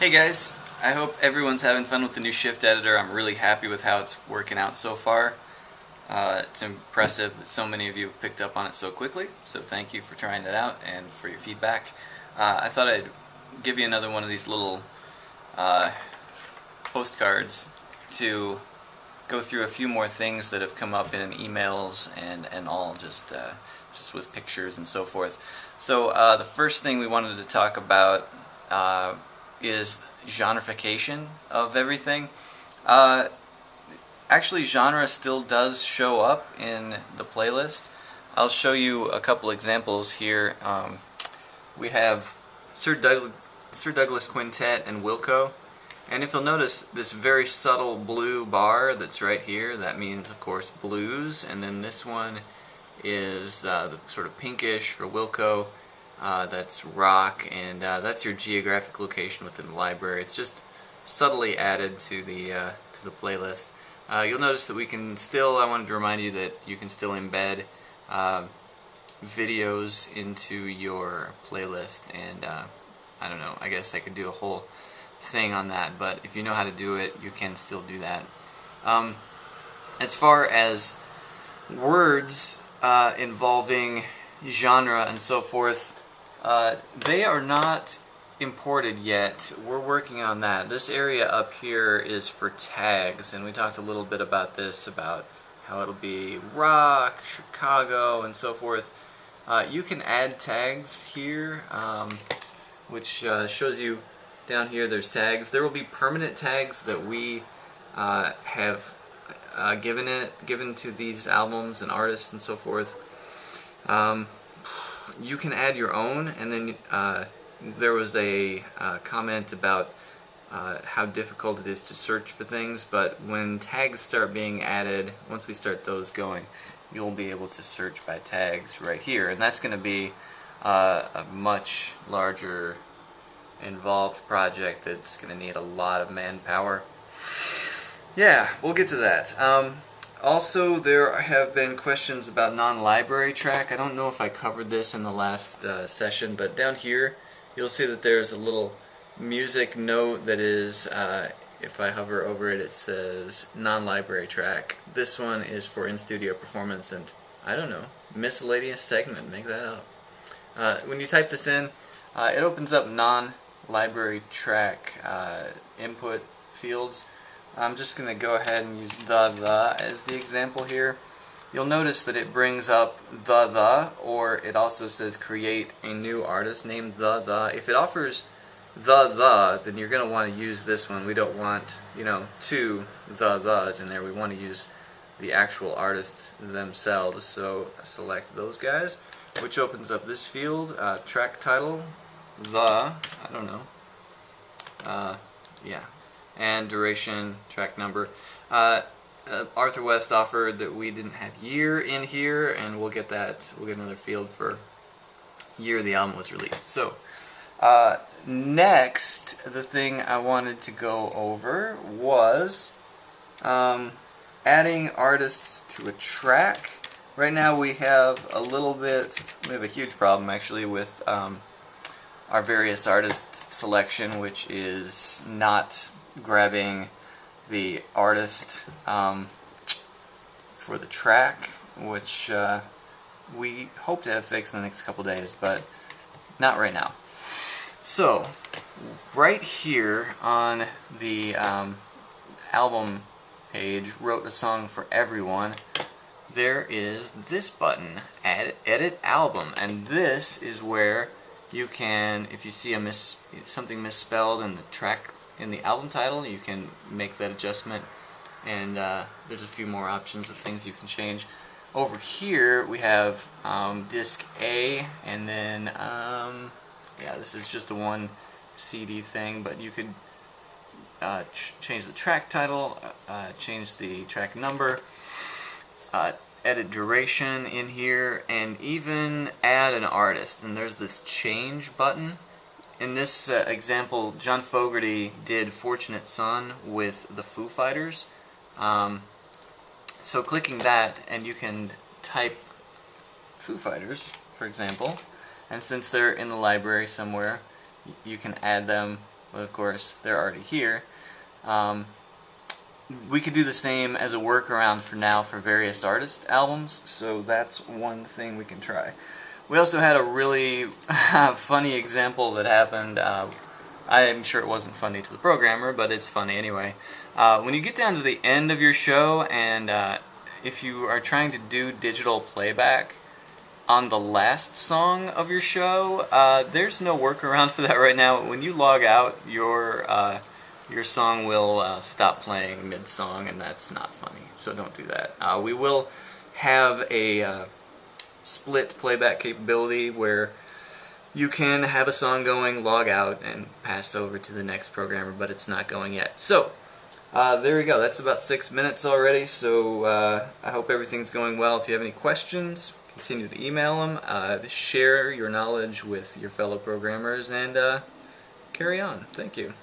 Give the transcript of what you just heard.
Hey guys, I hope everyone's having fun with the new Shift editor. I'm really happy with how it's working out so far. It's impressive that so many of you have picked up on it so quickly, so thank you for trying that out and for your feedback. I thought I'd give you another one of these little postcards to go through a few more things that have come up in emails and all, just with pictures and so forth. So the first thing we wanted to talk about is genreification of everything. Actually, genre still does show up in the playlist. I'll show you a couple examples here. We have Sir Douglas Quintet and Wilco. And if you'll notice this very subtle blue bar that's right here, that means, of course, blues. And then this one is the sort of pinkish for Wilco. That's rock, and that's your geographic location within the library. It's just subtly added to the playlist. You'll notice that we can still, I wanted to remind you that you can still embed videos into your playlist, and I don't know, I guess I could do a whole thing on that, but if you know how to do it, you can still do that. As far as words involving genre and so forth, they are not imported yet. We're working on that. This area up here is for tags, and we talked a little bit about this, about how it'll be rock, Chicago, and so forth. You can add tags here, which shows you down here there's tags. There will be permanent tags that we have given to these albums and artists and so forth. You can add your own, and then there was a comment about how difficult it is to search for things, but when tags start being added, once we start those going, you'll be able to search by tags right here, and that's going to be a much larger involved project that's going to need a lot of manpower. Yeah, we'll get to that. Also, there have been questions about non-library track. I don't know if I covered this in the last session, but down here you'll see that there's a little music note that is, if I hover over it, it says non-library track. This one is for in-studio performance and, I don't know, miscellaneous segment, make that up. When you type this in, it opens up non-library track input fields. I'm just going to go ahead and use the as the example here. You'll notice that it brings up the, or it also says create a new artist named the. If it offers the, then you're going to want to use this one. We don't want, two the's in there. We want to use the actual artists themselves. So select those guys, which opens up this field, track title, I don't know, yeah. And duration, track number. Arthur West offered that we didn't have year in here, and we'll get that. We'll get another field for year the album was released. So next, the thing I wanted to go over was adding artists to a track. Right now we have a huge problem actually with our various artist selection, which is not grabbing the artist for the track, which we hope to have fixed in the next couple days, but not right now. So, right here on the album page, Wrote a Song for Everyone, there is this button, Edit Album, and this is where you can, if you see something misspelled in the track, in the album title, you can make that adjustment, and there's a few more options of things you can change. Over here we have disc A, and then yeah, this is just a one CD thing, but you could change the track title, change the track number, edit duration in here, and even add an artist. And there's this change button. In this example, John Fogerty did Fortunate Son with the Foo Fighters. So clicking that, and you can type Foo Fighters, for example, and since they're in the library somewhere, you can add them but of course they're already here. We could do the same as a workaround for now for various artist albums, so that's one thing we can try. We also had a really funny example that happened. I'm sure it wasn't funny to the programmer, but it's funny anyway. When you get down to the end of your show, and if you are trying to do digital playback on the last song of your show, there's no workaround for that right now. When you log out, your song will stop playing mid-song, and that's not funny, so don't do that. We will have a split playback capability where you can have a song going, log out, and pass over to the next programmer, but it's not going yet. So, there we go. That's about 6 minutes already, so I hope everything's going well. If you have any questions, continue to email them, share your knowledge with your fellow programmers, and carry on. Thank you.